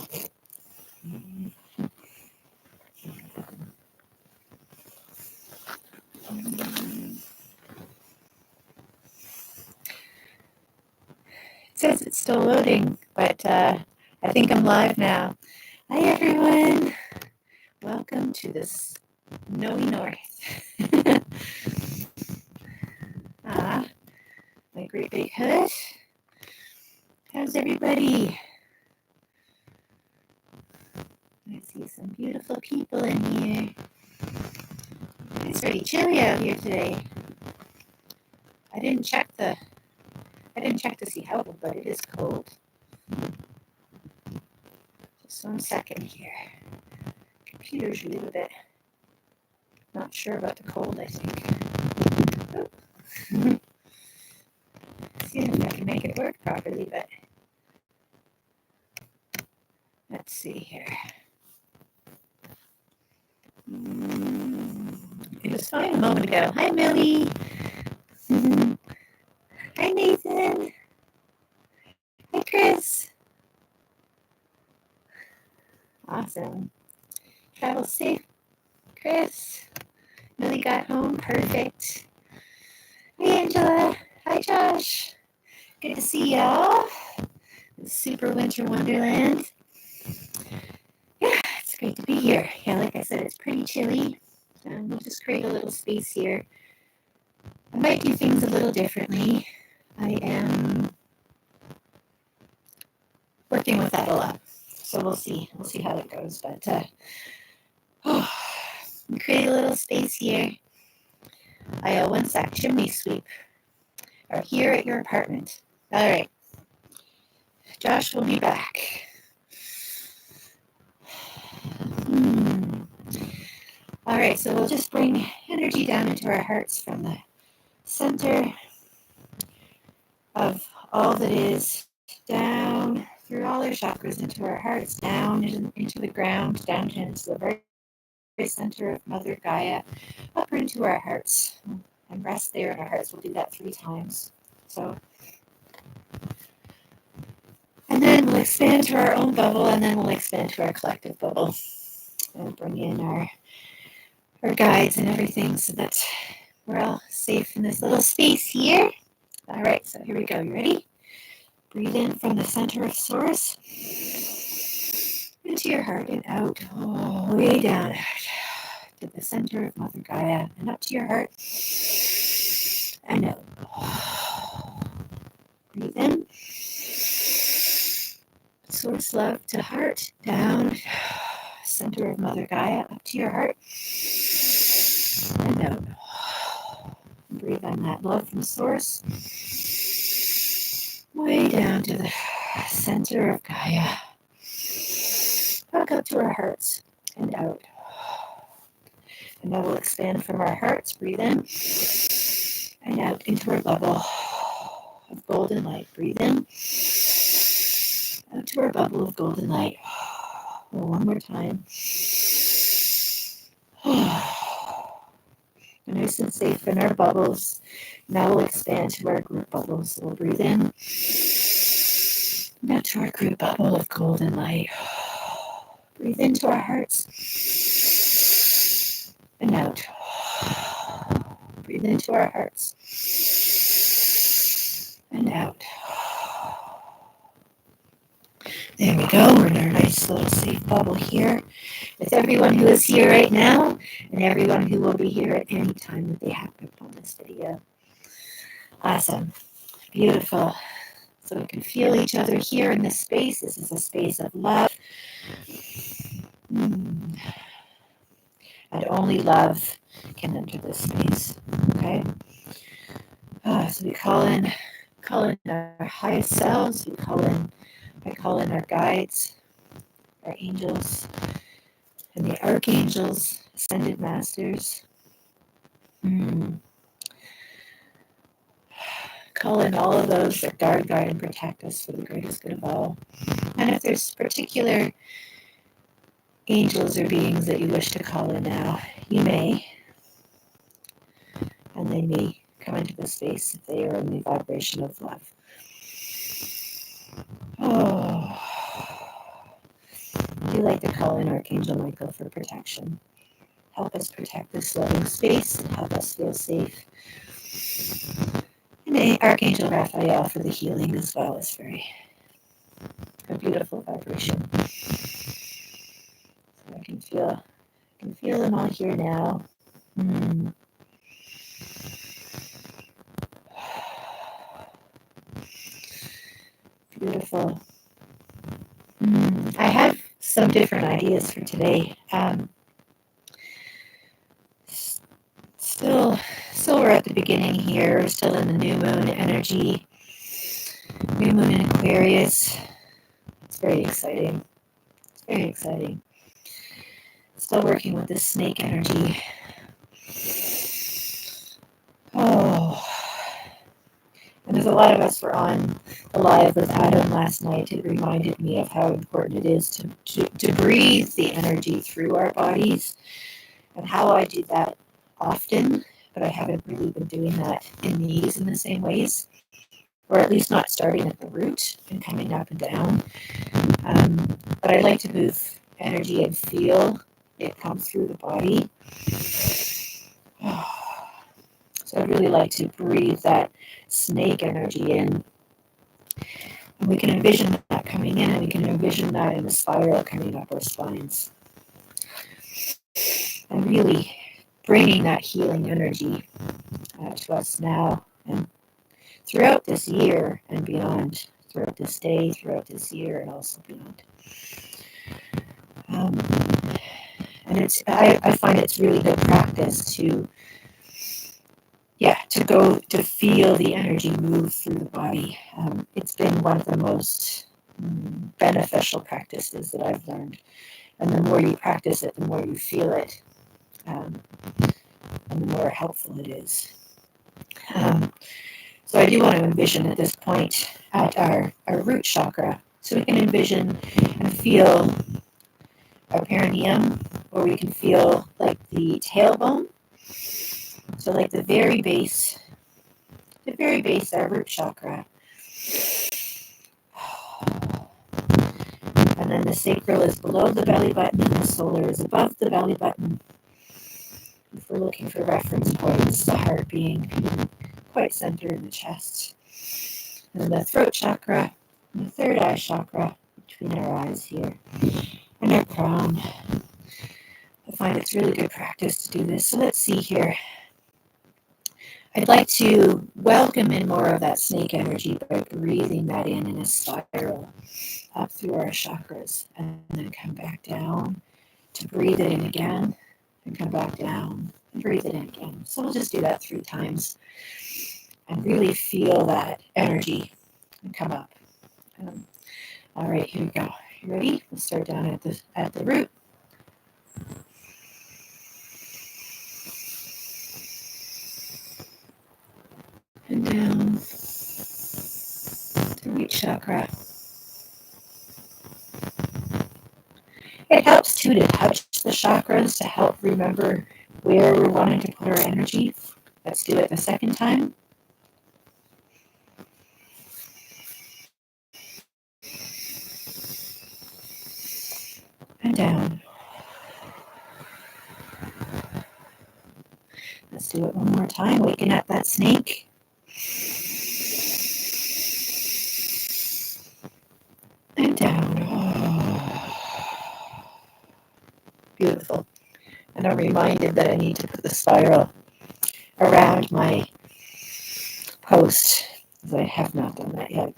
It says it's still loading, but I think I'm live now. Hi, everyone. Welcome to the snowy north. My great big hood. How's everybody? I see some beautiful people in here. It's pretty chilly out here today. I didn't check to see how cold, but it is cold. Just 1 second here. Computer's a little bit not sure about the cold, I think. Oh. See if I can make it work properly, but let's see here. It was fine a moment ago. Hi, Millie. Hi, Nathan. Hi, Chris. Awesome. Travel safe, Chris. Millie got home. Perfect. Hi, Angela. Hi, Josh. Good to see y'all. Super winter wonderland. Yeah, it's great to be here. Yeah, like I said, it's pretty chilly. We'll just create a little space here. I might do things a little differently. I am working with that a lot. So we'll see. We'll see how it goes. But create a little space here. I 1 sec. Chimney sweep. Or here at your apartment. All right. Josh will be back. All right. So we'll just bring energy down into our hearts from the center of all that is, down through all our chakras into our hearts, down into the ground, down into the very center of Mother Gaia, up into our hearts, and rest there in our hearts. We'll do that 3 times. So, and then we'll expand to our own bubble, and then we'll expand to our collective bubble, and bring in our guides and everything, so that we're all safe in this little space here. All right, so here we go. You ready? Breathe in from the center of Source into your heart and out, way down to the center of Mother Gaia and up to your heart and out. Breathe in. Source love to heart, down, center of Mother Gaia, up to your heart and out. Breathe on that love from Source, way down to the center of Gaia, back up to our hearts and out. And now we'll expand from our hearts. Breathe in and out into our bubble of golden light. Breathe in, out to our bubble of golden light. One more time. Nice and safe in our bubbles. Now we'll expand to our group bubbles. So we'll breathe in, now to our group bubble of golden light. Breathe into our hearts and out. Breathe into our hearts and out. There we go. We're in our nice little safe bubble here with everyone who is here right now and everyone who will be here at any time that they happen on this video. Awesome. Beautiful. So we can feel each other here in this space. This is a space of love. And only love can enter this space. Okay? So we call in our highest selves. I call in our guides, our angels, and the archangels, ascended masters. Call in all of those that guard, and protect us for the greatest good of all. And if there's particular angels or beings that you wish to call in now, you may. And they may come into the space if they are in the vibration of love. we like to call in Archangel Michael for protection. Help us protect this loving space and help us feel safe. And Archangel Raphael for the healing as well is a beautiful vibration. So I can feel them all here now. Beautiful. I have some different ideas for today. Still we're at the beginning here. We're still in the new moon energy. New moon in Aquarius. It's very exciting. Still working with this snake energy. Oh. And as a lot of us were on the live with Adam last night, it reminded me of how important it is to breathe the energy through our bodies, and how I do that often, but I haven't really been doing that in the same ways, or at least not starting at the root and coming up and down. But I like to move energy and feel it come through the body. So I really like to breathe that snake energy in. And we can envision that coming in, and we can envision that in a spiral coming up our spines. And really bringing that healing energy to us now and throughout this year and beyond, throughout this day, throughout this year, and also beyond. And I find it's really good practice to feel the energy move through the body. It's been one of the most beneficial practices that I've learned. And the more you practice it, the more you feel it, and the more helpful it is. So I do want to envision at this point at our root chakra. So we can envision and feel our perineum, or we can feel like the tailbone. So like the very base, our root chakra. And then the sacral is below the belly button and the solar is above the belly button. If we're looking for reference points, the heart being quite centered in the chest. And the throat chakra, and the third eye chakra between our eyes here, and our crown. I find it's really good practice to do this. So let's see here. I'd like to welcome in more of that snake energy by breathing that in a spiral up through our chakras, and then come back down to breathe it in again, and come back down and breathe it in again. So we'll just do that 3 times and really feel that energy and come up. All right, here we go. You ready? We'll start down at the root. And down the root chakra. It helps too to touch the chakras to help remember where we're wanting to put our energy. Let's do it the second time. And down. Let's do it one more time, waking up that snake. And down. Beautiful. And I'm reminded that I need to put the spiral around my post, because I have not done that yet.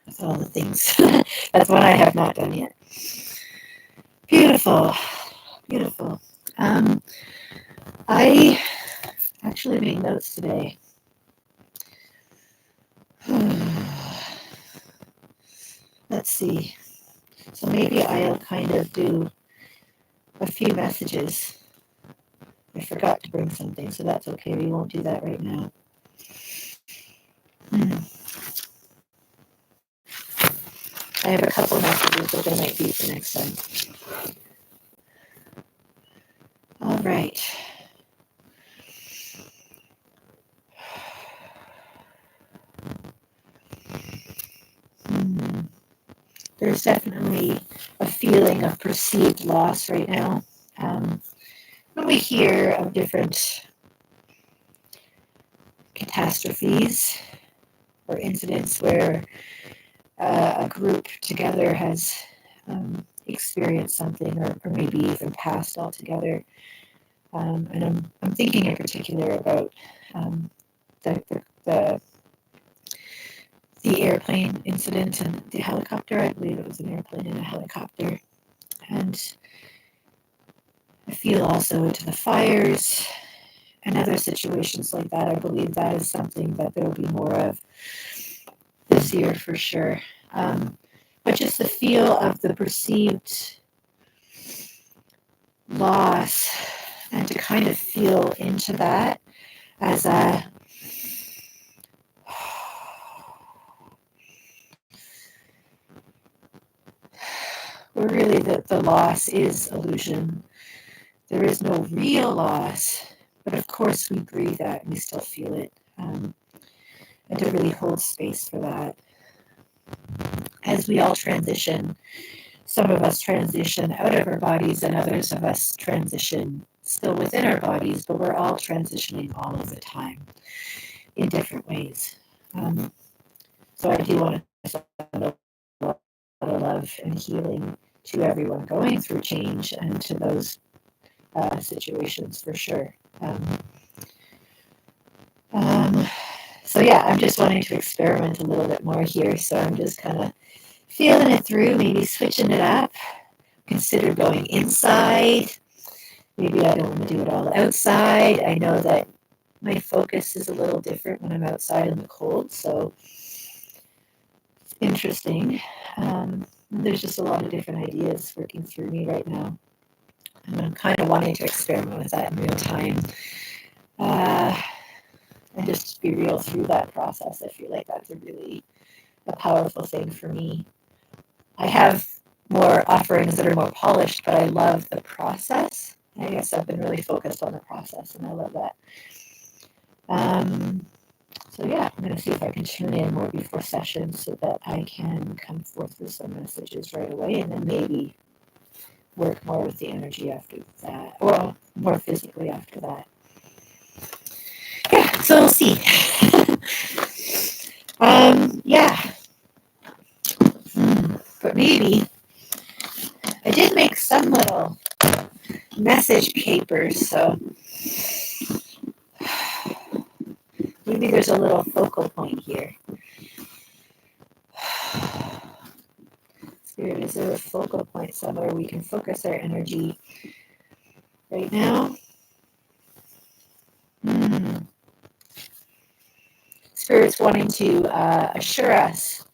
That's all the things. That's what I have not done yet. Beautiful. I actually made notes today. Let's see. So maybe I'll kind of do a few messages. I forgot to bring something, so that's okay. We won't do that right now. I have a couple messages, but they might be for next time. All right. there's definitely a feeling of perceived loss right now. When we hear of different catastrophes or incidents where a group together has experienced something or maybe even passed altogether. And I'm thinking in particular about the, the, the airplane incident and the helicopter. I believe it was an airplane and a helicopter. And I feel also into the fires and other situations like that. I believe that is something that there will be more of this year for sure. But just the feel of the perceived loss and to kind of feel into that as a where really the loss is illusion. There is no real loss, but of course we breathe that and we still feel it. And to really hold space for that. As we all transition, some of us transition out of our bodies and others of us transition still within our bodies, but we're all transitioning all of the time in different ways. So I do want to send a lot of love and healing to everyone going through change and to those situations for sure. So yeah, I'm just wanting to experiment a little bit more here. So I'm just kind of feeling it through, maybe switching it up. Consider going inside. Maybe I don't want to do it all outside. I know that my focus is a little different when I'm outside in the cold, so it's interesting. There's just a lot of different ideas working through me right now. And I'm kind of wanting to experiment with that in real time. And just be real through that process. I feel like that's a powerful thing for me. I have more offerings that are more polished, but I love the process. I guess I've been really focused on the process, and I love that. So yeah, I'm going to see if I can tune in more before sessions so that I can come forth with some messages right away, and then maybe work more with the energy after that, or more physically after that. Yeah, so we'll see. Yeah. But maybe I did make some little message papers, so maybe there's a little focal point here. Spirit, is there a focal point somewhere we can focus our energy right now? Spirit's wanting to assure us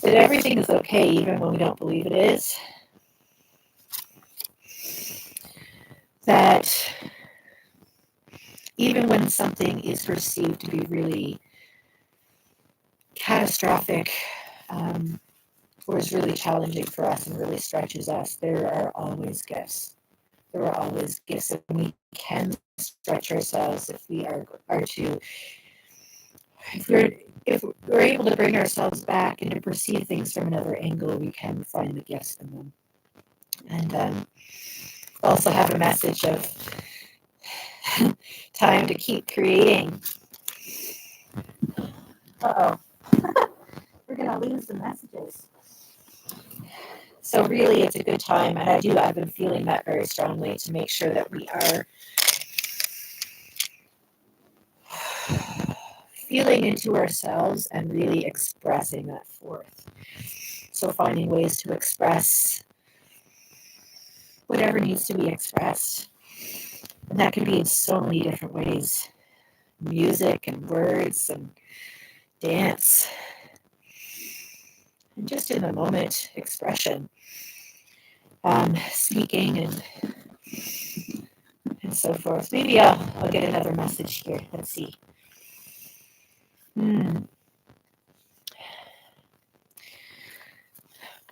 that everything is okay even when we don't believe it is. That even when something is perceived to be really catastrophic, or is really challenging for us and really stretches us, there are always gifts. There are always gifts, and we can stretch ourselves if we are to, if we're able to bring ourselves back and to perceive things from another angle, we can find the gifts in them. And also have a message of time to keep creating. Uh-oh. We're going to lose the messages. So really, it's a good time, and I've been feeling that very strongly to make sure that we are feeling into ourselves and really expressing that forth. So finding ways to express whatever needs to be expressed. And that can be in so many different ways. Music and words and dance. And just in the moment, expression. Speaking and so forth. Maybe I'll get another message here. Let's see.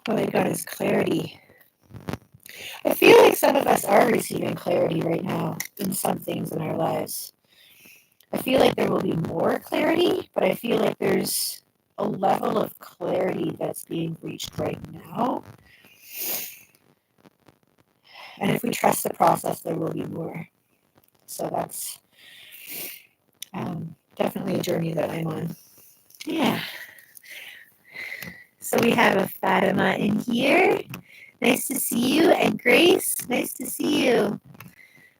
What I got is clarity. I feel like some of us are receiving clarity right now in some things in our lives. I feel like there will be more clarity, but I feel like there's a level of clarity that's being reached right now. And if we trust the process, there will be more. So that's definitely a journey that I'm on. Yeah. So we have a Fatima in here. Nice to see you. And Grace, nice to see you.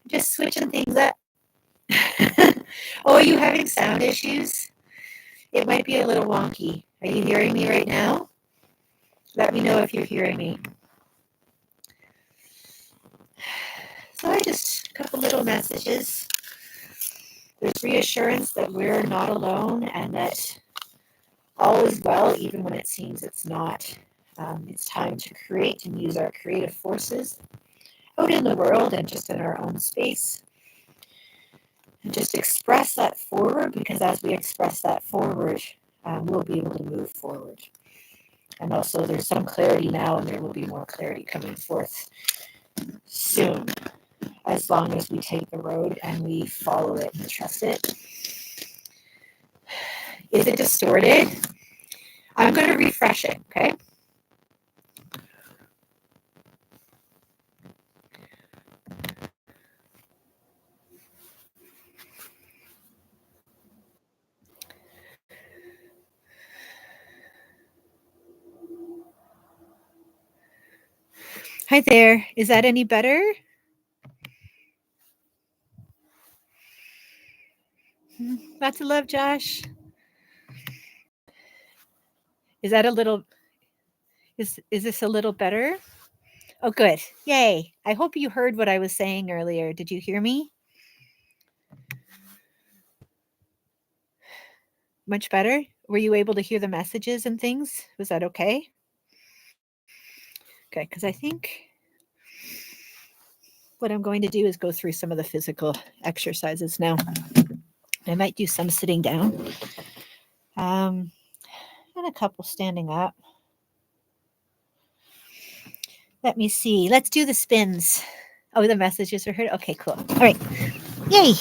Just switching things up. Oh, are you having sound issues? It might be a little wonky. Are you hearing me right now? Let me know if you're hearing me. So a couple little messages. There's reassurance that we're not alone and that all is well, even when it seems it's not. It's time to create and use our creative forces out in the world and just in our own space. And just express that forward, because as we express that forward, we'll be able to move forward. And also there's some clarity now, and there will be more clarity coming forth soon, as long as we take the road and we follow it and trust it. Is it distorted? I'm going to refresh it, okay? Hi there. Is that any better? Lots of love, Josh. Is that a little, is this a little better? Oh, good. Yay. I hope you heard what I was saying earlier. Did you hear me? Much better? Were you able to hear the messages and things? Was that okay? Okay, because I think what I'm going to do is go through some of the physical exercises now. I might do some sitting down, and a couple standing up. Let me see. Let's do the spins. Oh, the messages are heard. Okay, cool. All right. Yay.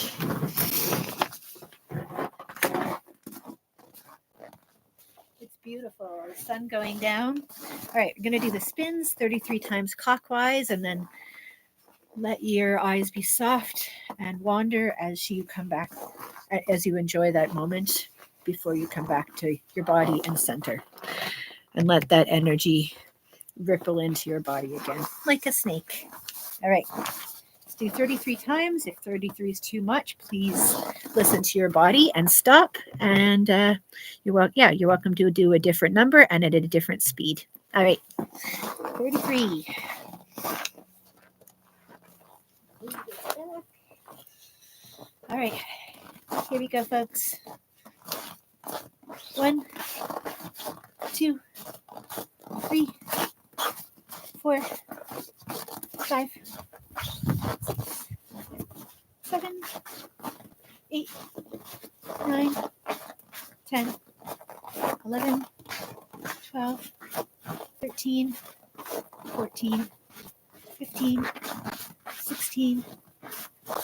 It's beautiful. The sun going down. All right, we're going to do the spins 33 times clockwise, and then let your eyes be soft and wander as you come back, as you enjoy that moment before you come back to your body and center. And let that energy ripple into your body again, like a snake. All right, let's do 33 times. If 33 is too much, please listen to your body and stop. And you're welcome to do a different number and at a different speed. All right, 33. All right, here we go, folks. 1, 2, 3, 4, 5, 7, 8, 9, 10, 11, 12, 13, 14, 15, 16,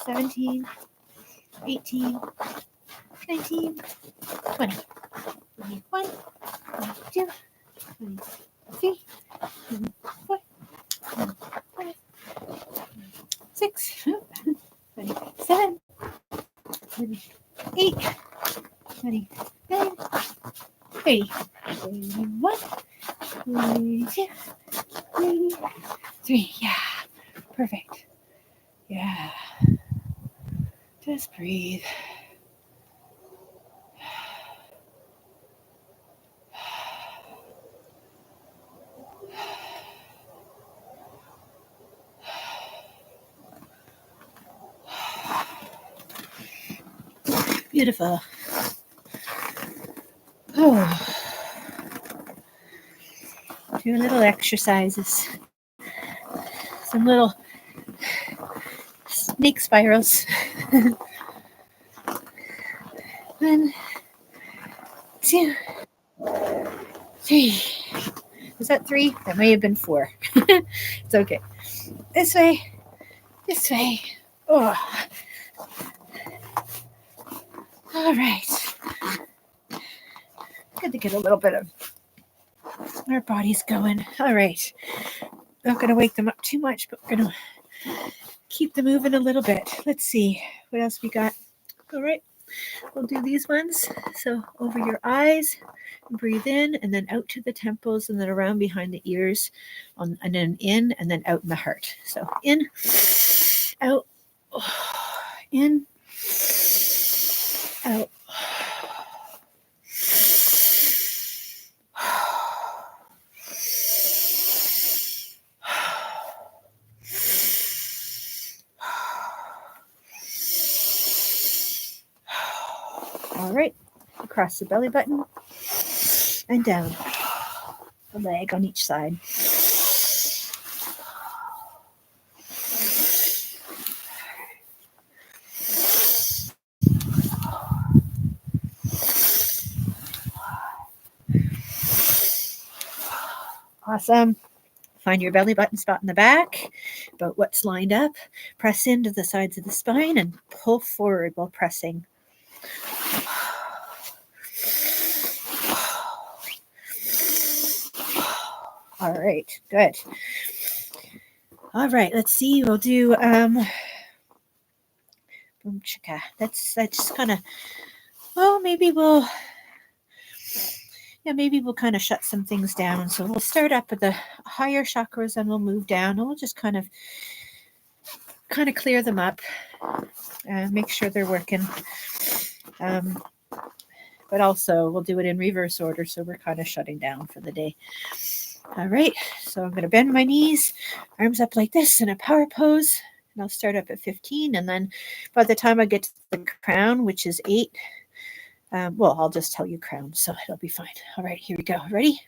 17, 18, 19, 20, 21, 22, 23, 24, 25, 26, 27, 28, 29, 30, 31, 32, 33. Yeah, perfect. Yeah, just breathe. Beautiful. Oh. Do little exercises. Some little snake spirals. 1, 2, 3. Was that 3? That may have been 4. It's okay. This way. This way. Oh. All right. Good to get a little bit of our bodies going. All right. Not going to wake them up too much, but we're going to keep them moving a little bit. Let's see what else we got. All right. We'll do these ones. So over your eyes, breathe in and then out to the temples and then around behind the ears and then in and then out in the heart. So in, out, in, out. All right, across the belly button and down, a leg on each side. Awesome. Find your belly button spot in the back, about what's lined up. Press into the sides of the spine and pull forward while pressing. All right, good. All right, let's see. We'll do boom chicka. That's kind of. Well, maybe we'll kind of shut some things down. So we'll start up at the higher chakras and we'll move down and we'll just kind of clear them up and make sure they're working. But also we'll do it in reverse order. So we're kind of shutting down for the day. All right. So I'm going to bend my knees, arms up like this in a power pose. And I'll start up at 15. And then by the time I get to the crown, which is 8, well, I'll just tell you crown, so it'll be fine. All right, here we go. Ready?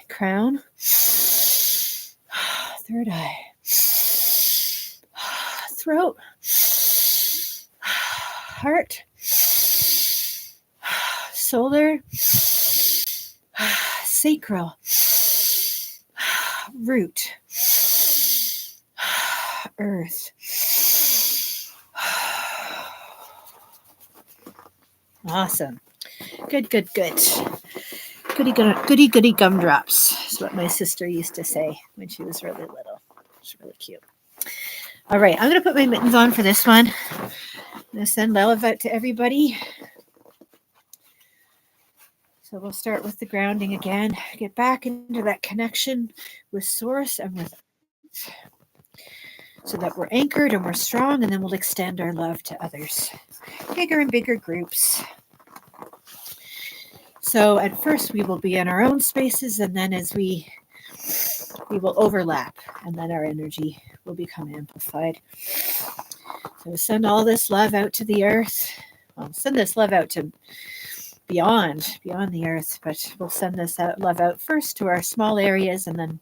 Crown. Third eye. Throat. Heart. Solar. Sacral. Root. Earth. Awesome. Good. Goody gumdrops is what my sister used to say when she was really little. It's really cute. All right, I'm going to put my mittens on for this one. I'm going to send love out to everybody. So we'll start with the grounding again. Get back into that connection with source and with so that we're anchored and we're strong, and then we'll extend our love to others. Bigger and bigger groups. So at first we will be in our own spaces, and then as we will overlap, and then our energy will become amplified. So send all this love out to the earth. Well, send this love out to beyond the earth, but we'll send this love out first to our small areas, and then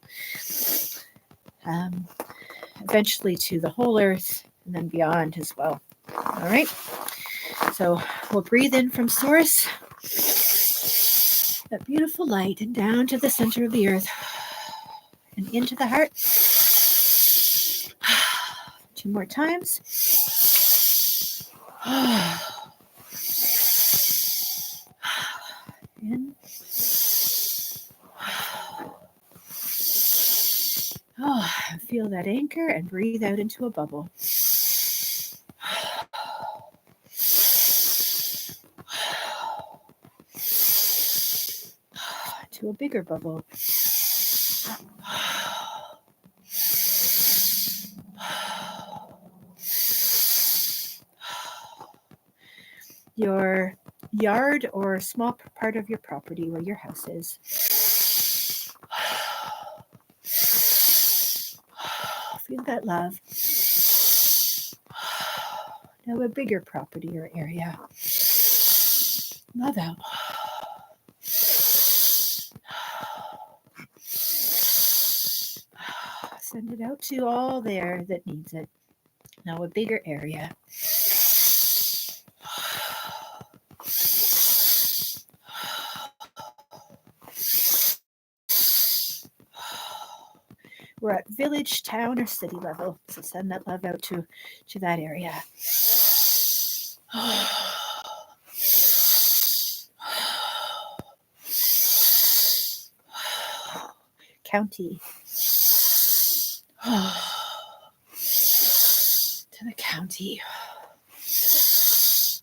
eventually to the whole earth, and then beyond as well. All right. So we'll breathe in from source. That beautiful light and down to the center of the earth and into the heart. 2 more times. In. Feel that anchor and breathe out into a bubble. To a bigger bubble. Your yard or small part of your property where your house is. Feel that love. Now a bigger property or area. Love out. Send it out to all there that needs it. Now a bigger area. We're at village, town, or city level. So send that love out to that area. County. To the county.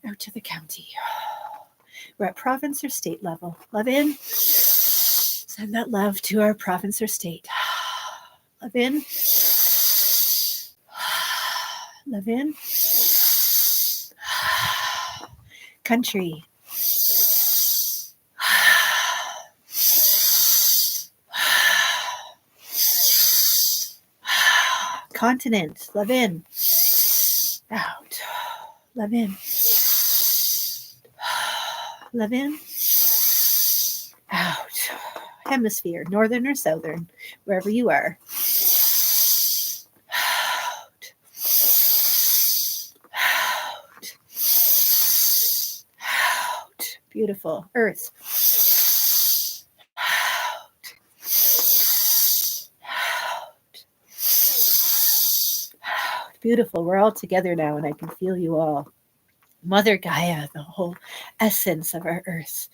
Out to the county. We're at province or state level. Love in. Send that love to our province or state. Love in. Love in. Country. Continent. Love in. Out. Love in. Love in. Out. Hemisphere, northern or southern, wherever you are. Out. Out. Out. Beautiful. Earth. Out. Out. Out. Beautiful. We're all together now, and I can feel you all. Mother Gaia, the whole essence of our earth.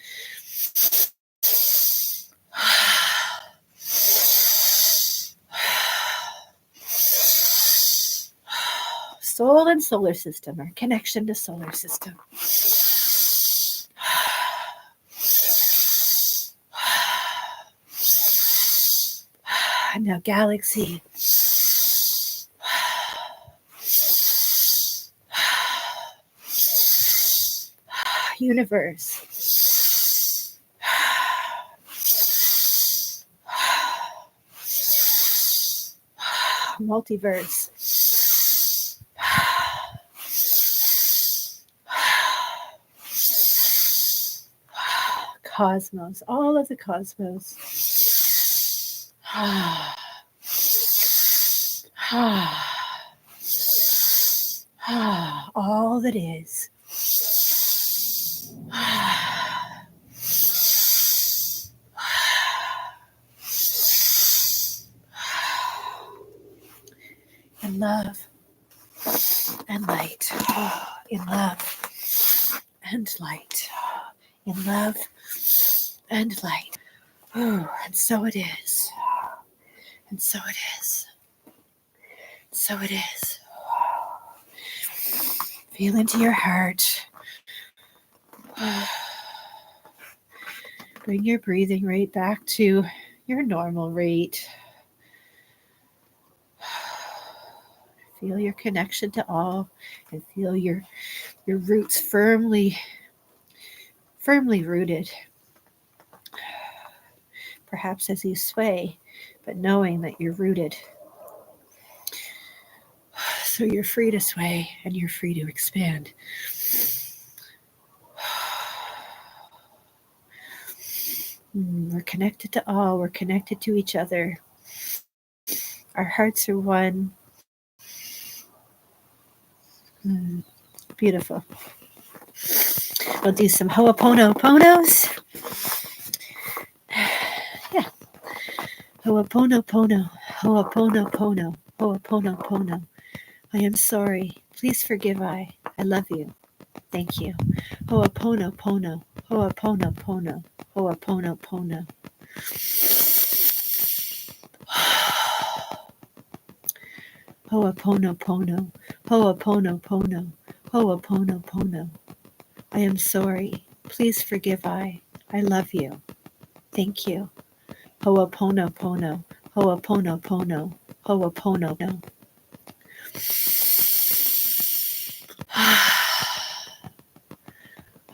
Soul and solar system, our connection to solar system. And now galaxy. Universe. Multiverse. Cosmos, all of the cosmos. All that is. In love and light. In love and light. In love and light. Oh, and so it is. And so it is. So it is. Feel into your heart. Bring your breathing rate back to your normal rate. Feel your connection to all, and feel your roots firmly rooted. Perhaps as you sway, but knowing that you're rooted. So you're free to sway and you're free to expand. We're connected to all. We're connected to each other. Our hearts are one. Beautiful. We'll do some Ho'oponoponos. Yeah. Ho'oponopono. Ho'oponopono. Ho'oponopono. I am sorry. Please forgive I. I love you. Thank you. Ho'oponopono. Ho'oponopono. Ho'oponopono. Ho'oponopono. Ho'oponopono. Ho'oponopono. I am sorry. Please forgive I. I love you. Thank you. Ho'oponopono. Ho'oponopono. Ho'oponopono.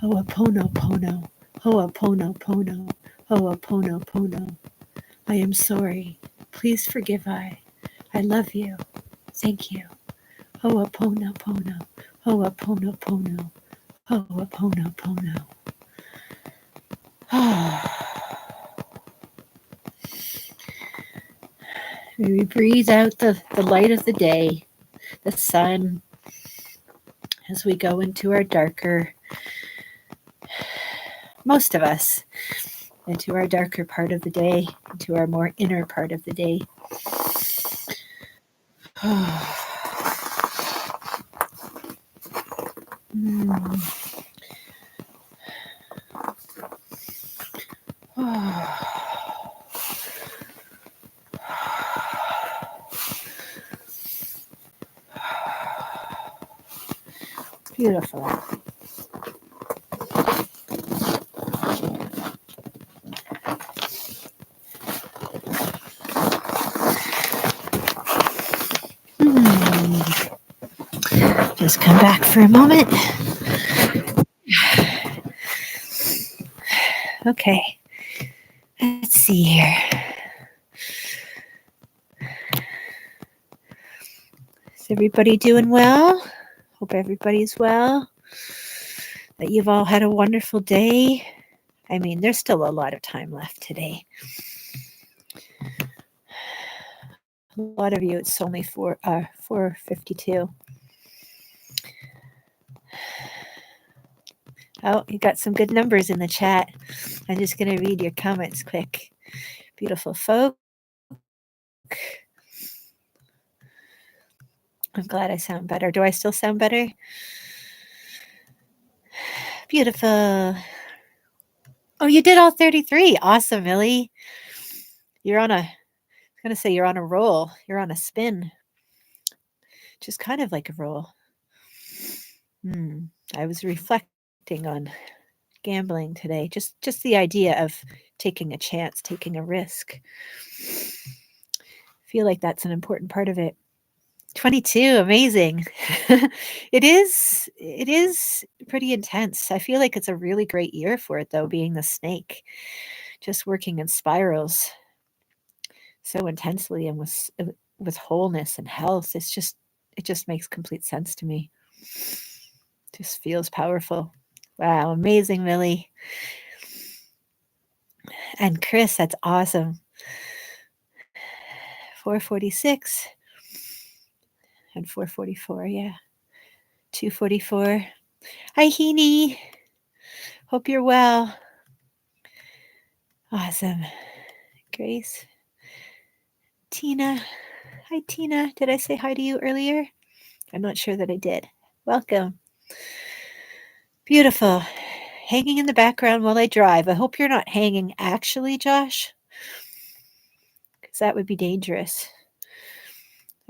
Ho'oponopono. Ho'oponopono. Ho'oponopono. I am sorry. Please forgive I. I love you. Thank you. Ho'oponopono. Ho'oponopono. Ho'oponopono. May we breathe out the light of the day, the sun, as we go into our darker, most of us, into our darker part of the day, into our more inner part of the day. Beautiful. Just come back for a moment. Okay. Let's see here. Is everybody doing well? Hope everybody's well. That you've all had a wonderful day. I mean, there's still a lot of time left today. A lot of you, it's only 4:52. Oh, you got some good numbers in the chat. I'm just going to read your comments quick. Beautiful folk. I'm glad I sound better. Do I still sound better? Beautiful. Oh, you did all 33. Awesome, Millie. You're on a going to say you're on a roll. You're on a spin. Just kind of like a roll. I was reflecting on gambling today. Just the idea of taking a chance, taking a risk. I feel like that's an important part of it. 22, amazing. It is pretty intense. I feel like it's a really great year for it though, being the snake. Just working in spirals so intensely and with wholeness and health. It just makes complete sense to me. Just feels powerful. Wow, amazing, Millie. And Chris, that's awesome. 446 and 444, yeah. 244. Hi, Heaney. Hope you're well. Awesome. Grace. Tina. Hi, Tina. Did I say hi to you earlier? I'm not sure that I did. Welcome. Beautiful. Hanging in the background while I drive. I hope you're not hanging actually, Josh, because that would be dangerous.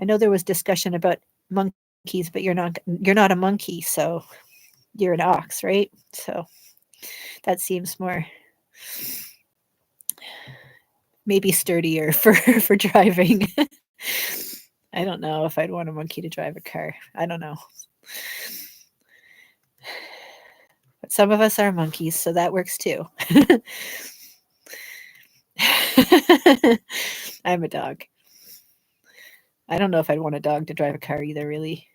I know there was discussion about monkeys, but you're not a monkey, so you're an ox, right? So that seems more maybe sturdier for driving. I don't know if I'd want a monkey to drive a car. I don't know. But some of us are monkeys, so that works too. I'm a dog. I don't know if I'd want a dog to drive a car either, really.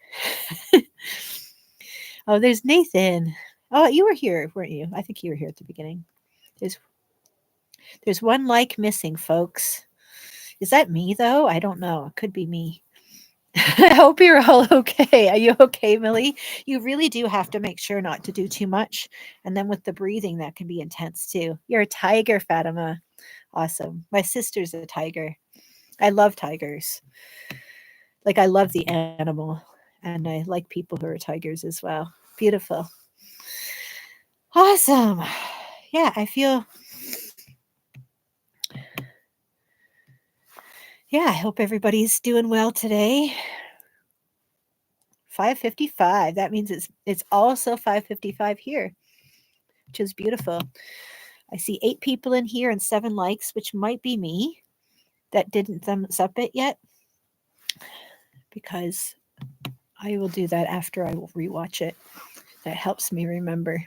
Oh, there's Nathan. Oh, you were here, weren't you? I think you were here at the beginning. There's one like missing, folks. Is that me, though? I don't know. It could be me. I hope you're all okay. Are you okay, Millie? You really do have to make sure not to do too much. And then with the breathing, that can be intense too. You're a tiger, Fatima. Awesome. My sister's a tiger. I love tigers. Like, I love the animal. And I like people who are tigers as well. Beautiful. Awesome. Yeah, I feel. Yeah, I hope everybody's doing well today. 5:55. That means it's also 5:55 here, which is beautiful. I see 8 people in here and 7 likes, which might be me that didn't thumbs up it yet, because I will do that after I will rewatch it. That helps me remember.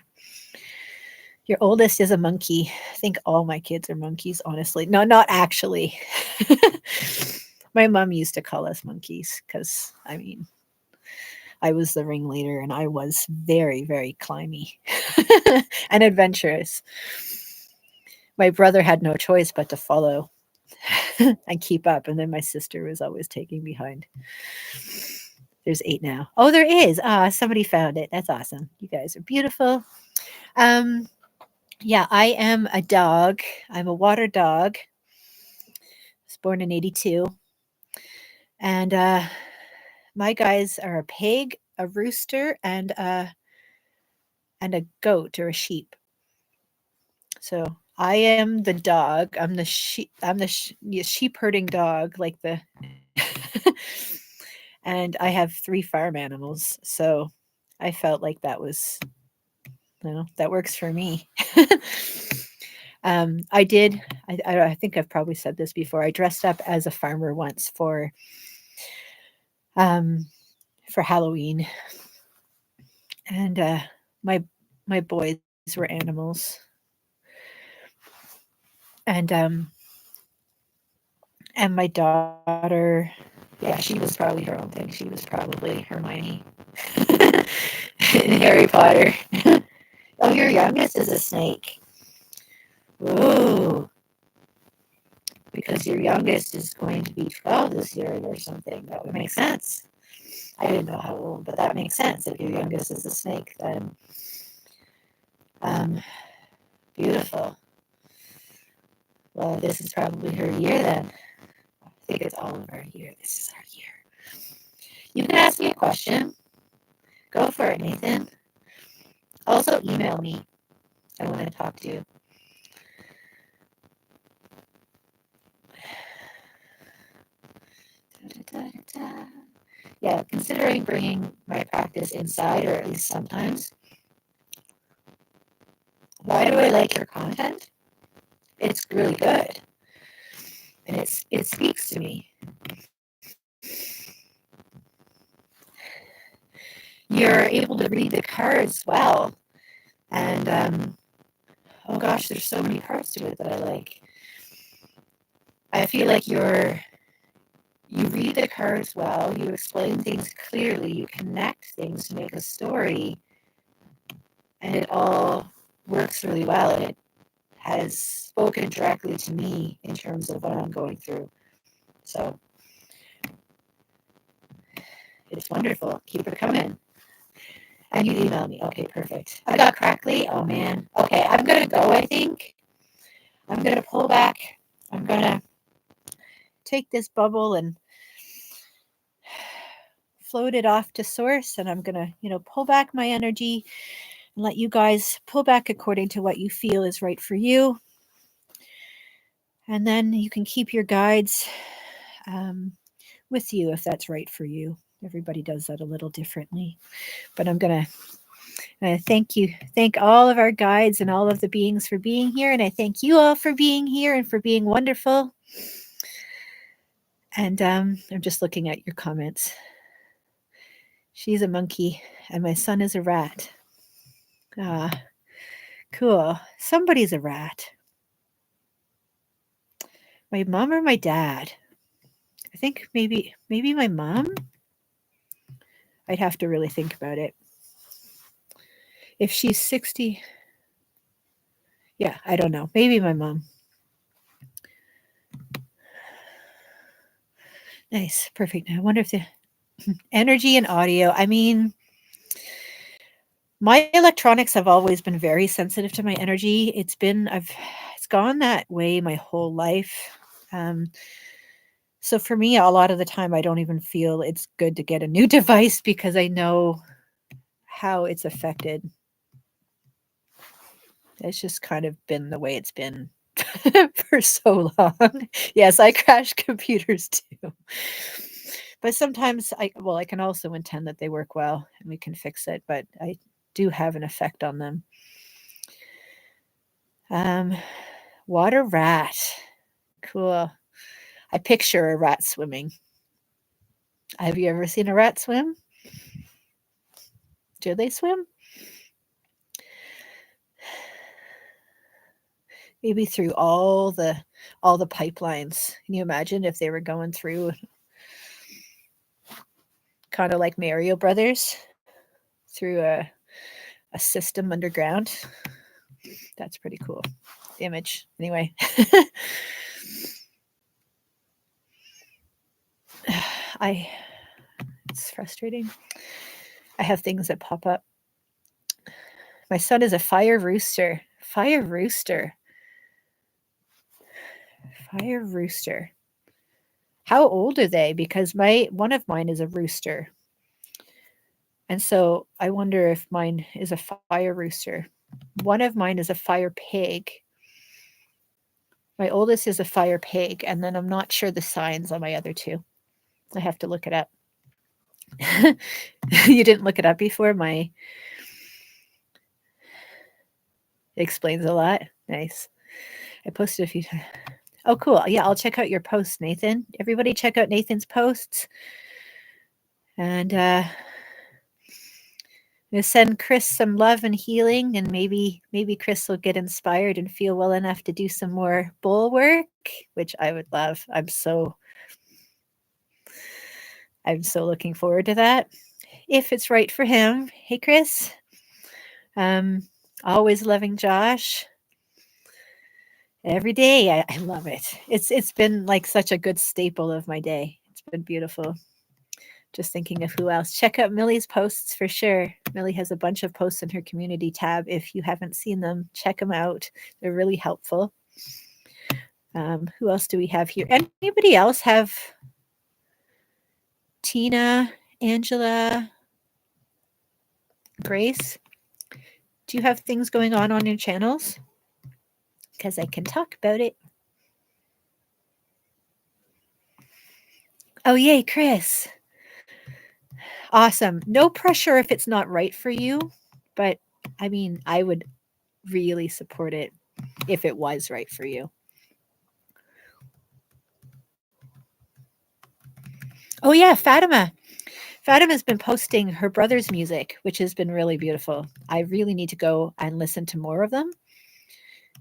Your oldest is a monkey. I think all my kids are monkeys, honestly. No, not actually. My mom used to call us monkeys because, I mean, I was the ringleader and I was very, very climby and adventurous. My brother had no choice but to follow and keep up. And then my sister was always taking behind. There's 8 now. Oh, there is. Somebody found it. That's awesome. You guys are beautiful. Yeah, I am a dog. I'm a water dog. I was born in 82. And my guys are a pig, a rooster, and a goat or a sheep. So I am the dog. I'm the sheep. I'm the yeah, sheep herding dog, like the. And I have 3 farm animals, so I felt like that was, that works for me. I did. I think I've probably said this before. I dressed up as a farmer once um, for Halloween, and my my boys were animals, and my daughter, yeah, she was probably her own thing. She was probably Hermione in Harry Potter. Oh, your youngest is a snake. Ooh, because your youngest is going to be 12 this year or something. That would make sense. I didn't know how old, but that makes sense. If your youngest is a snake, then um, beautiful. Well, this is probably her year then. I think it's all of our year. This is our year. You can ask me a question. Go for it, Nathan. Also, email me. I want to talk to you. Yeah, considering bringing my practice inside, or at least sometimes. Why do I like your content? It's really good, and it speaks to me. You're able to read the cards well, and oh gosh, there's so many parts to it that I like. I feel like you read the cards well, you explain things clearly, you connect things to make a story, and it all works really well, and it has spoken directly to me in terms of what I'm going through. So it's wonderful. Keep it coming. And you email me. Okay, perfect. I got crackly. Oh man. Okay, I'm gonna go, I think. I'm gonna pull back. I'm gonna take this bubble and float it off to source, and I'm gonna, pull back my energy and let you guys pull back according to what you feel is right for you. And then you can keep your guides um, with you if that's right for you. Everybody does that a little differently. But I'm going to thank all of our guides and all of the beings for being here. And I thank you all for being here and for being wonderful. And I'm just looking at your comments. She's a monkey, and my son is a rat. Ah, cool. Somebody's a rat. My mom or my dad? I think maybe my mom. I'd have to really think about it. If she's 60, yeah, I don't know. Maybe my mom. Nice, perfect. I wonder if the energy and audio. I mean, my electronics have always been very sensitive to my energy. It's gone that way my whole life. Um, so for me, a lot of the time, I don't even feel it's good to get a new device because I know how it's affected. It's just kind of been the way it's been for so long. Yes, I crash computers too. But sometimes I can also intend that they work well and we can fix it, but I do have an effect on them. Um, water rat. Cool. I picture a rat swimming. Have you ever seen a rat swim? Do they swim? Maybe through all the pipelines. Can you imagine if they were going through kind of like Mario Brothers through a system underground? That's pretty cool. Image. Anyway. I it's frustrating. I have things that pop up. My son is a fire rooster. Fire rooster. Fire rooster. How old are they? Because one of mine is a rooster. And so I wonder if mine is a fire rooster. One of mine is a fire pig. My oldest is a fire pig, and then I'm not sure the signs on my other two. I have to look it up. You didn't look it up before? My explains a lot. Nice. I posted a few times. Oh, cool. Yeah, I'll check out your posts, Nathan. Everybody check out Nathan's posts. And gonna send Chris some love and healing, and maybe Chris will get inspired and feel well enough to do some more bowl work, which I would love. I'm so looking forward to that. If it's right for him. Hey Chris. Um always loving Josh. Every day. I love it. It's been like such a good staple of my day. It's been beautiful. Just thinking of who else. Check out Millie's posts for sure. Millie has a bunch of posts in her community tab. If you haven't seen them, check them out. They're really helpful. Who else do we have here? Anybody else have Tina, Angela, Grace? Do you have things going on your channels? Because I can talk about it. Oh, yay, Chris. Awesome. No pressure if it's not right for you, but I mean, I would really support it if it was right for you. Oh yeah, Fatima. Fatima's been posting her brother's music, which has been really beautiful. I really need to go and listen to more of them.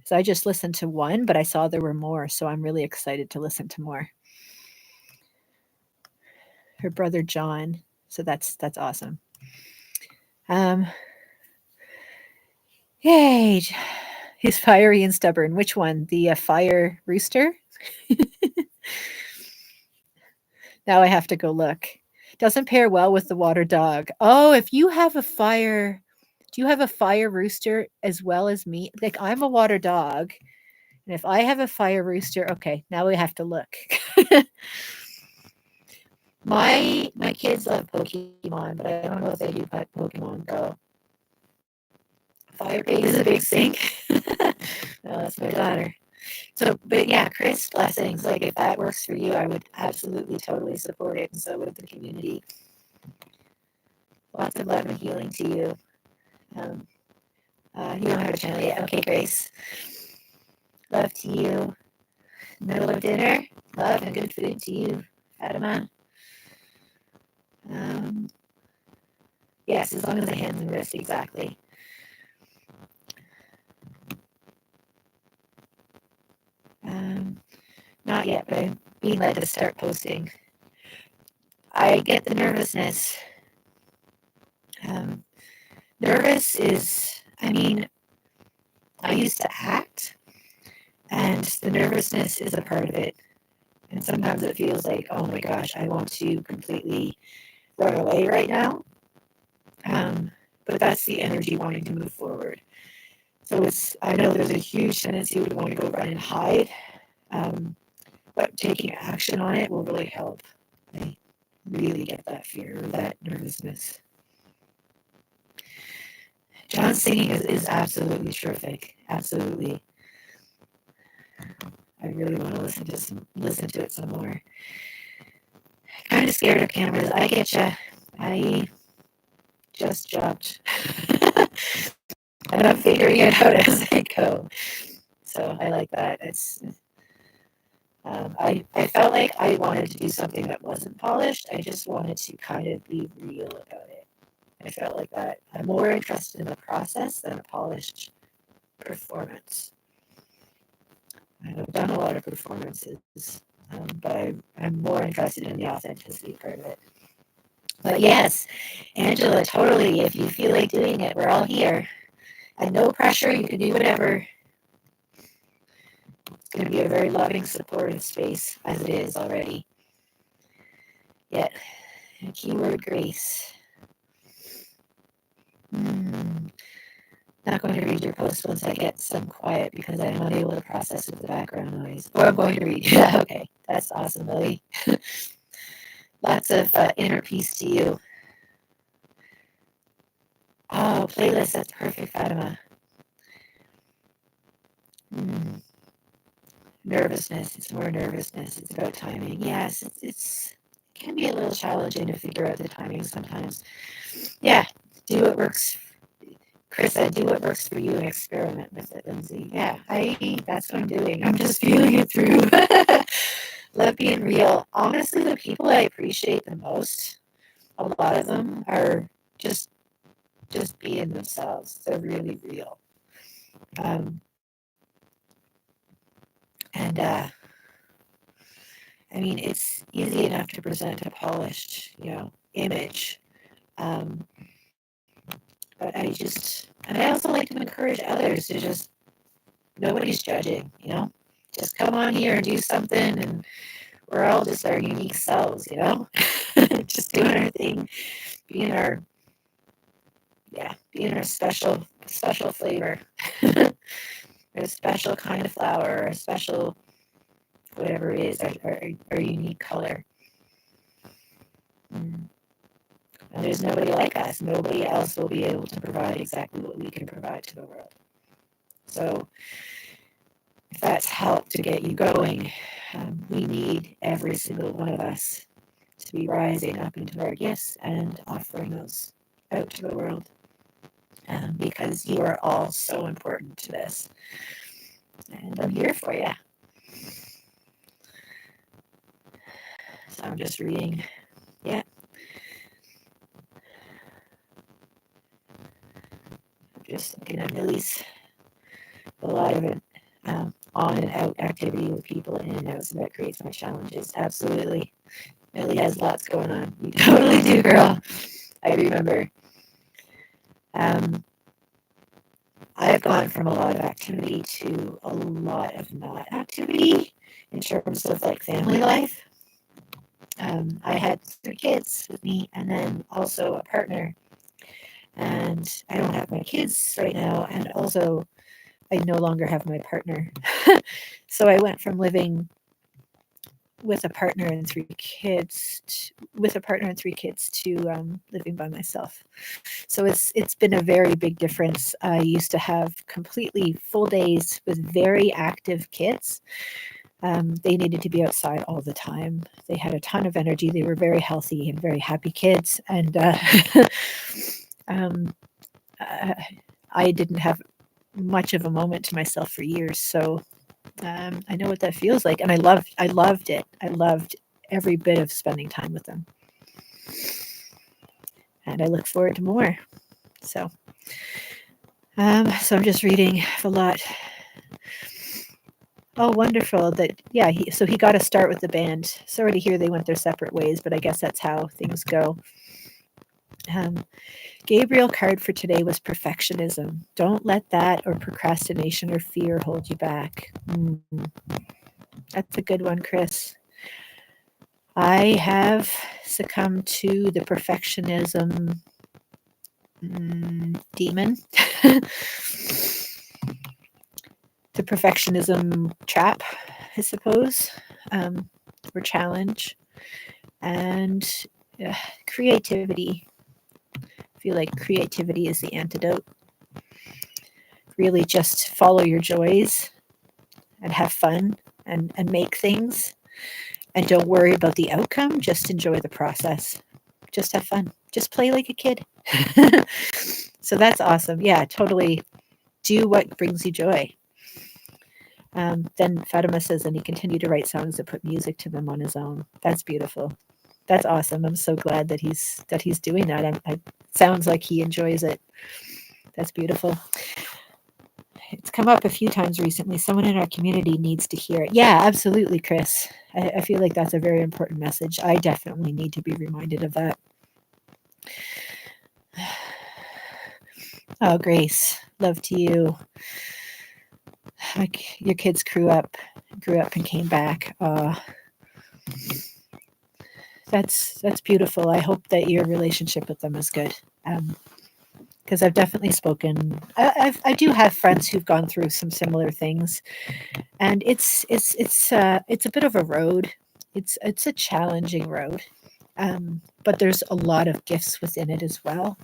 So I just listened to one, but I saw there were more, so I'm really excited to listen to more. Her brother John. So that's awesome. Um Yay. He's fiery and stubborn. Which one? The fire rooster? Now I have to go look. Doesn't pair well with the water dog. Oh, if you have a fire, do you have a fire rooster as well as me? Like I'm a water dog, and if I have a fire rooster, okay, now we have to look. My kids love Pokemon, but I don't know if they do Pokemon Go. Fire pig is a big sink. No, that's my daughter. So, but yeah, Chris, blessings. Like if that works for you, I would absolutely totally support it, and so would the community. Lots of love and healing to you. You don't have a channel yet. Okay, Grace. Love to you. Middle of dinner. Love and good food to you, Fatima. Yes, as long as the hands and wrists, exactly. Not yet, but I'm being led to start posting. I get the nervousness. Nervous is, I mean, I used to act, and the nervousness is a part of it. And sometimes it feels like, oh my gosh, I want to completely run away right now. But that's the energy wanting to move forward. So I know there's a huge tendency to want to go run and hide, but taking action on it will really help. I really get that fear or that nervousness. John's singing is absolutely terrific. Absolutely. I really want to listen to it some more. Kind of scared of cameras. I get you. I just jumped. And I'm figuring it out as I go. So I like that. I felt like I wanted to do something that wasn't polished. I just wanted to kind of be real about it. I felt like that. I'm more interested in the process than a polished performance. I've done a lot of performances, but I'm more interested in the authenticity part of it. But yes, Angela, totally. If you feel like doing it, we're all here. And no pressure, you can do whatever. It's going to be a very loving, supportive space, as it is already. Yet, keyword grace. Now, not going to read your post once I get some quiet because I'm unable to process with the background noise. Or I'm going to read. Yeah, okay. That's awesome, Lily. Lots of inner peace to you. Oh, playlist. That's perfect, Fatima. Nervousness. It's more nervousness. It's about timing. Yes, it can be a little challenging to figure out the timing sometimes. Yeah, do what works. Chris said, do what works for you and experiment with it, Lindsay. Yeah, that's what I'm doing. I'm just feeling it through. Love being real. Honestly, the people I appreciate the most, a lot of them are just being themselves. They're really real. And I mean, it's easy enough to present a polished, image. But I also like to encourage others to just, nobody's judging, just come on here and do something, and we're all just our unique selves, just doing our thing, being our special flavor, or a special kind of flower, or a special whatever it is, our unique color. And there's nobody like us. Nobody else will be able to provide exactly what we can provide to the world. So if that's helped to get you going, we need every single one of us to be rising up into our gifts and offering those out to the world, because you are all so important to this. And I'm here for you. So I'm just reading. Yeah. I'm just looking at Millie's, a lot of it, on and out activity with people in and out, so that creates my challenges. Absolutely. Millie has lots going on. You totally do, girl. I remember. I've gone from a lot of activity to a lot of not activity in terms of like family life. I had 3 kids with me and then also a partner. And I don't have my kids right now. And also, I no longer have my partner. So I went from living with a partner and 3 kids to living by myself. So it's been a very big difference. I used to have completely full days with very active kids. They needed to be outside all the time. They had a ton of energy. They were very healthy and very happy kids. And I didn't have much of a moment to myself for years. So I know what that feels like, and I loved it. I loved every bit of spending time with them, and I look forward to more. So I'm just reading a lot. Oh, wonderful! So he got to start with the band. Sorry to hear they went their separate ways, but I guess that's how things go. Gabriel card for today was perfectionism. Don't let that or procrastination or fear hold you back. That's a good one, Chris. I have succumbed to the perfectionism demon, the perfectionism trap, I suppose, or challenge, and creativity. I feel like creativity is the antidote. Really just follow your joys and have fun and make things. And don't worry about the outcome. Just enjoy the process. Just have fun. Just play like a kid. So that's awesome. Yeah, totally. Do what brings you joy. Then Fatima says, and he continued to write songs that put music to them on his own. That's beautiful. That's awesome. I'm so glad that he's doing that. It sounds like he enjoys it. That's beautiful. It's come up a few times recently. Someone in our community needs to hear it. Yeah, absolutely, Chris. I feel like that's a very important message. I definitely need to be reminded of that. Oh, Grace, love to you. Like your kids grew up and came back. That's beautiful. I hope that your relationship with them is good. because I've definitely spoken. I do have friends who've gone through some similar things, and it's a bit of a road. It's a challenging road, but there's a lot of gifts within it as well.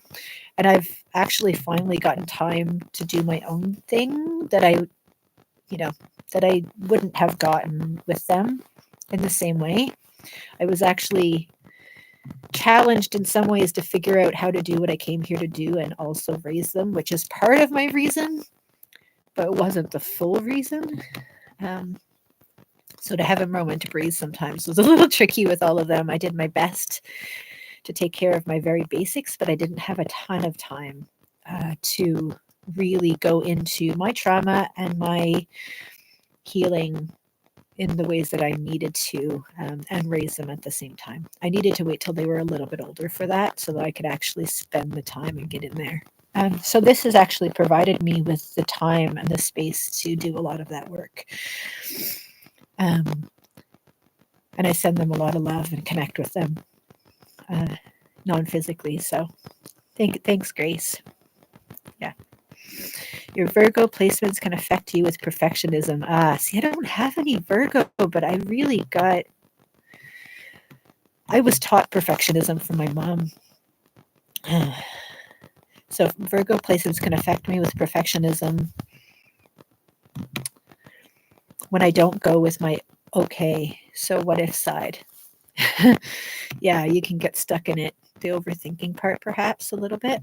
And I've actually finally gotten time to do my own thing that you know, that I wouldn't have gotten with them in the same way. I was actually challenged in some ways to figure out how to do what I came here to do and also raise them, which is part of my reason, but it wasn't the full reason. Um, so to have a moment to breathe sometimes was a little tricky with all of them. I did my best to take care of my very basics, but I didn't have a ton of time to really go into my trauma and my healing in the ways that I needed to, and raise them at the same time. I needed to wait till they were a little bit older for that so that I could actually spend the time and get in there. So this has actually provided me with the time and the space to do a lot of that work. Um, and I send them a lot of love and connect with them non-physically. So thanks, Grace. Yeah. Your Virgo placements can affect you with perfectionism. See, I don't have any Virgo, but I was taught perfectionism from my mom. So Virgo placements can affect me with perfectionism when I don't go with my okay, so what if side. Yeah, you can get stuck in it, the overthinking part perhaps a little bit.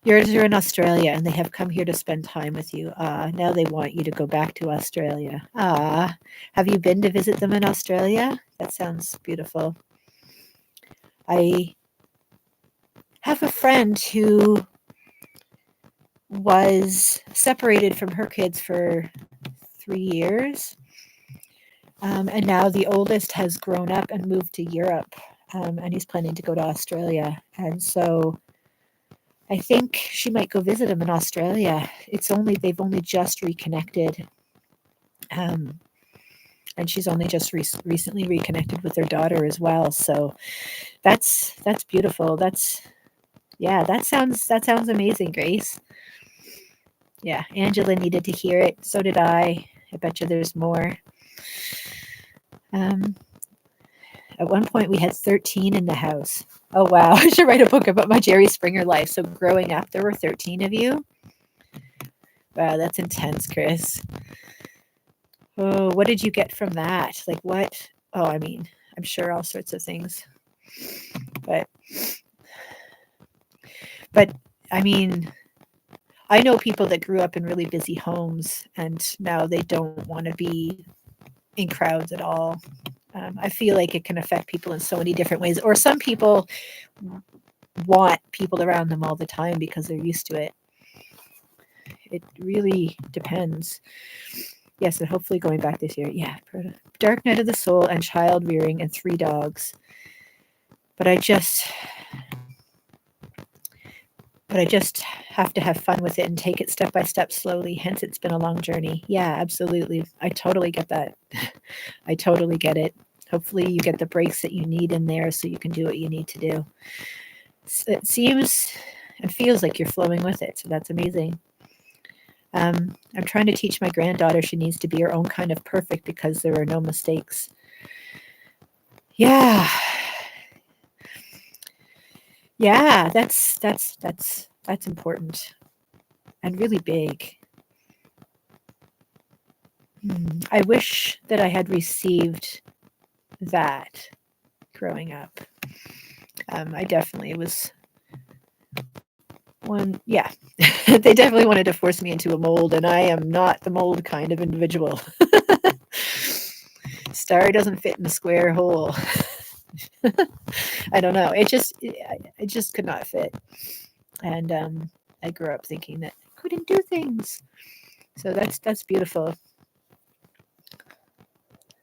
Yours are in Australia and they have come here to spend time with you. Now they want you to go back to Australia. Have you been to visit them in Australia? That sounds beautiful. I have a friend who was separated from her kids for 3 years. And now the oldest has grown up and moved to Europe, and he's planning to go to Australia. And so I think she might go visit him in Australia. They've only just reconnected, and she's only just recently reconnected with their daughter as well. So that's beautiful. That sounds amazing, Grace. Yeah, Angela needed to hear it. So did I. I bet you there's more. At one point, we had 13 in the house. Oh, wow. I should write a book about my Jerry Springer life. So, growing up, there were 13 of you. Wow, that's intense, Chris. Oh, what did you get from that? Like, what? Oh, I mean, I'm sure all sorts of things. But I mean, I know people that grew up in really busy homes and now they don't want to be in crowds at all. I feel like it can affect people in so many different ways. Or some people want people around them all the time because they're used to it. It really depends. Yes, and hopefully going back this year. Yeah, Dark Night of the Soul and child rearing and 3 dogs. But I just have to have fun with it and take it step by step slowly. Hence, it's been a long journey. Yeah, absolutely. I totally get that. I totally get it. Hopefully, you get the breaks that you need in there so you can do what you need to do. It seems and feels like you're flowing with it. So that's amazing. I'm trying to teach my granddaughter she needs to be her own kind of perfect because there are no mistakes. Yeah. Yeah, that's important and really big. I wish that I had received that growing up. I definitely was one, yeah. They definitely wanted to force me into a mold, and I am not the mold kind of individual. Star doesn't fit in a square hole. I don't know. It just could not fit. And I grew up thinking that I couldn't do things. So that's beautiful.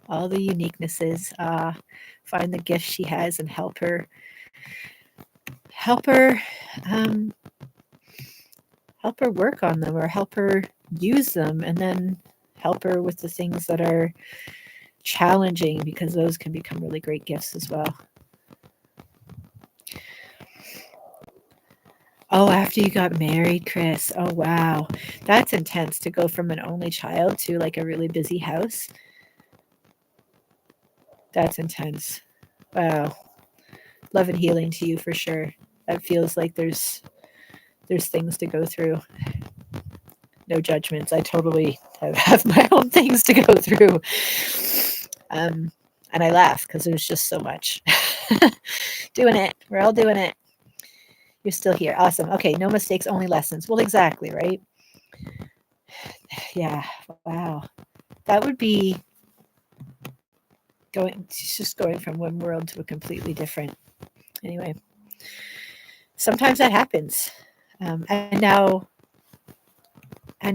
All the uniquenesses. Find the gifts she has and help her um, help her work on them or help her use them, and then help her with the things that are challenging, because those can become really great gifts as well. Oh, after you got married, Chris. Oh, wow. That's intense to go from an only child to like a really busy house. That's intense. Wow. Love and healing to you for sure. That feels like there's things to go through. No judgments. I totally have my own things to go through. Um, and I laugh because there's just so much. Doing it. We're all doing it. You're still here. Awesome. Okay. No mistakes, only lessons. Well, exactly. Right. Yeah. Wow. That would be it's just going from one world to a completely different. Anyway, sometimes that happens. And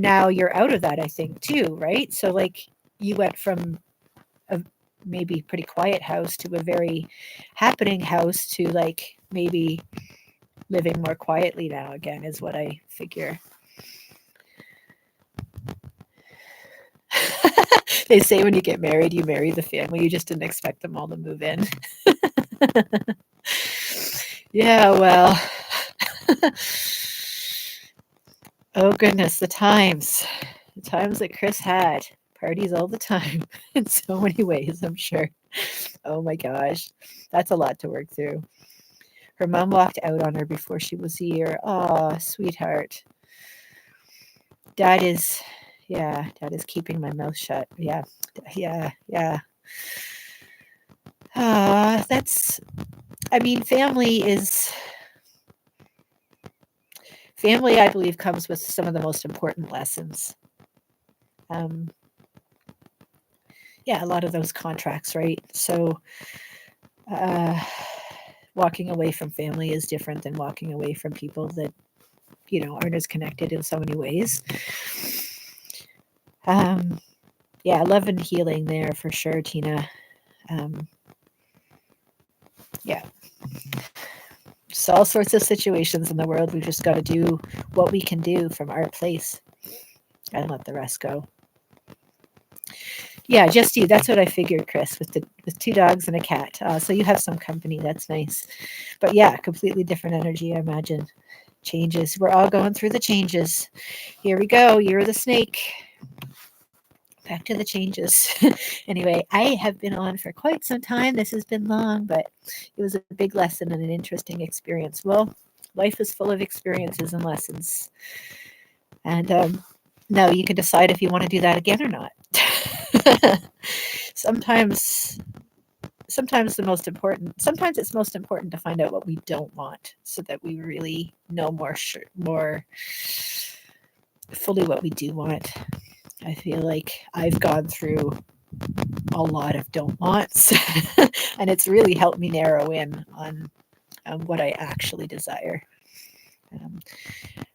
now you're out of that, I think, too, right? So, like, you went from a maybe pretty quiet house to a very happening house to like maybe living more quietly now again, is what I figure. They say when you get married, you marry the family. You just didn't expect them all to move in. Yeah, well. Oh goodness, the times that Chris had. Parties all the time in so many ways, I'm sure. Oh my gosh, that's a lot to work through. Her mom walked out on her before she was a year. Oh, sweetheart. Dad is, yeah, dad is keeping my mouth shut. Yeah, yeah, yeah. That's, I mean, family, I believe, comes with some of the most important lessons. Um, yeah, a lot of those contracts, right? So, uh, walking away from family is different than walking away from people that, aren't as connected in so many ways. Um, yeah, love and healing there for sure, Tina. Um, yeah, just all sorts of situations in the world. We've just got to do what we can do from our place and let the rest go. Yeah, just you. That's what I figured, Chris, with two dogs and a cat. So you have some company. That's nice. But yeah, completely different energy, I imagine. Changes. We're all going through the changes. Here we go. You're the snake. Back to the changes. Anyway, I have been on for quite some time. This has been long, but it was a big lesson and an interesting experience. Well, life is full of experiences and lessons. And no, you can decide if you want to do that again or not. sometimes sometimes sometimes it's most important to find out what we don't want so that we really know more fully what we do want. I feel like I've gone through a lot of don't wants and it's really helped me narrow in on what I actually desire. um,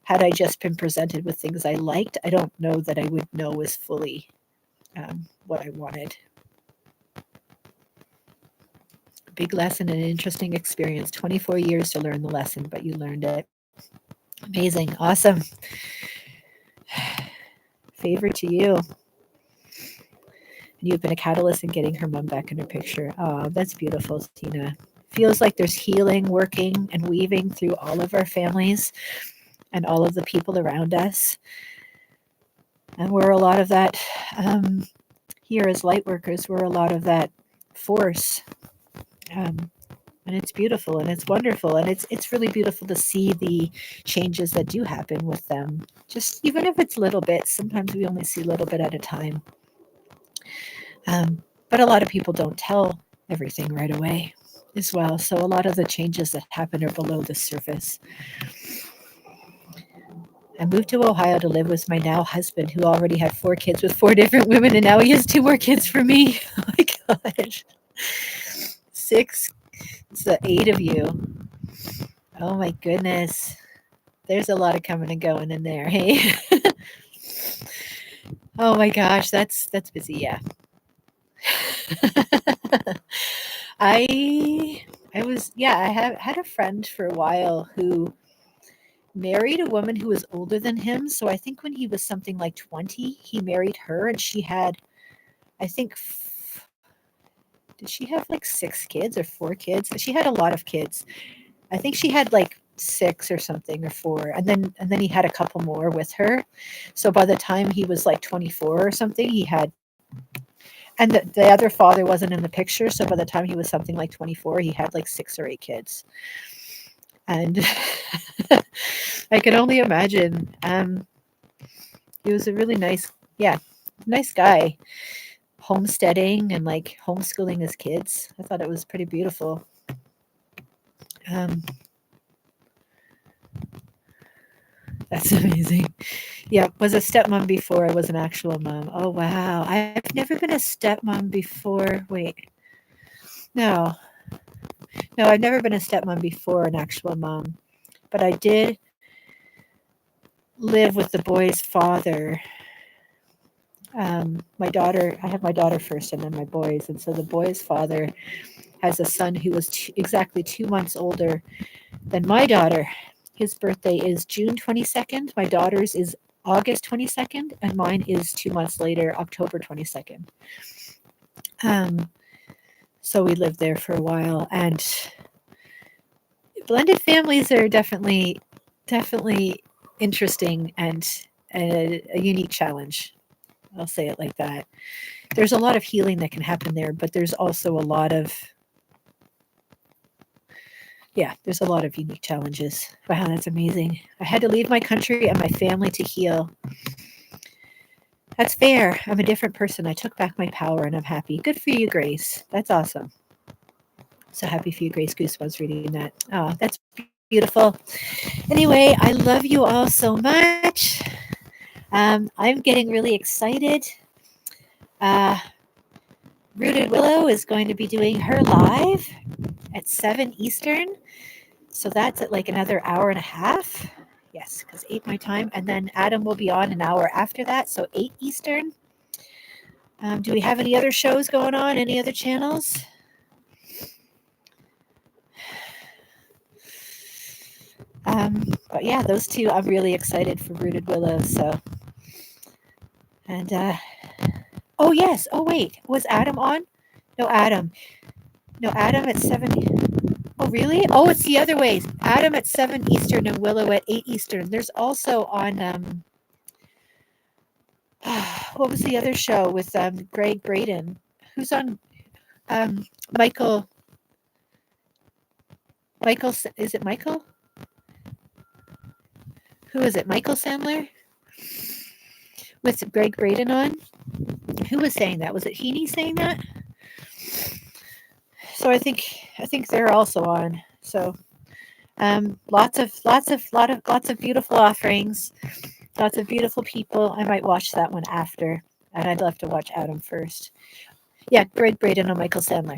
had I just been presented with things I liked, I don't know that I would know as fully what I wanted. Big lesson and an interesting experience. 24 years to learn the lesson, but you learned it. Amazing. Awesome. Favor to you. And you've been a catalyst in getting her mom back in her picture. Oh, that's beautiful, Tina. Feels like there's healing working and weaving through all of our families and all of the people around us. And we're a lot of that here as light workers. We're a lot of that force. Um, and it's beautiful and it's wonderful and it's really beautiful to see the changes that do happen with them, just even if it's little bits. Sometimes we only see a little bit at a time, but a lot of people don't tell everything right away as well, so a lot of the changes that happen are below the surface. I moved to Ohio to live with my now husband, who already had 4 kids with 4 different women, and now he has 2 more kids for me. Oh my gosh. 6. It's the 8 of you. Oh my goodness. There's a lot of coming and going in there, hey? Oh my gosh, that's busy, yeah. I I was yeah, I have had a friend for a while who married a woman who was older than him. So I think when he was something like 20, he married her and she had, I think, did she have like 6 kids or 4 kids? She had a lot of kids. I think she had like 6 or something, or 4, and then he had a couple more with her. So by the time he was like 24 or something, he had, and the other father wasn't in the picture. So by the time he was something like 24, he had like 6 or 8 kids, and I can only imagine. He was a really nice, yeah, nice guy, homesteading and like homeschooling his kids. I thought it was pretty beautiful. Um, that's amazing. Yeah, was a stepmom before I was an actual mom. Oh wow, I've never been a stepmom before. Wait, no, no, I've never been a stepmom before an actual mom, but I did live with the boy's father. My daughter, I have my daughter first, and then my boys, and so the boy's father has a son who was exactly 2 months older than my daughter. His birthday is June 22nd. My daughter's is August 22nd, and mine is 2 months later, October 22nd. Um, so we lived there for a while, and blended families are definitely interesting and a unique challenge. I'll say it like that. There's a lot of healing that can happen there, but there's also a lot of, yeah, there's a lot of unique challenges. Wow, that's amazing. I had to leave my country and my family to heal. That's fair. I'm a different person. I took back my power and I'm happy. Good for you, Grace. That's awesome. So happy for you, Grace Goosebumps, reading that. Oh, that's beautiful. Anyway, I love you all so much. I'm getting really excited. Uh, Rooted Willow is going to be doing her live at 7 Eastern. So that's at like another hour and a half. Yes, because 8 my time. And then Adam will be on an hour after that. So 8 Eastern. Do we have any other shows going on? Any other channels? But yeah, those two, I'm really excited for Rooted Willow. So, and oh yes, oh wait, was Adam on? No, Adam. No, Adam at 7. Oh really? Oh, it's the other way. Adam at 7 Eastern and Willow at 8 Eastern. There's also on what was the other show with Greg Braden? Who's on Michael? Michael, is it Michael? Who is it? Michael Sandler with Greg Braden on. Who was saying that? Was it Heaney saying that? So I think they're also on. So lots of beautiful offerings, lots of beautiful people. I might watch that one after, and I'd love to watch Adam first. Yeah, Greg Braden and Michael Sandler.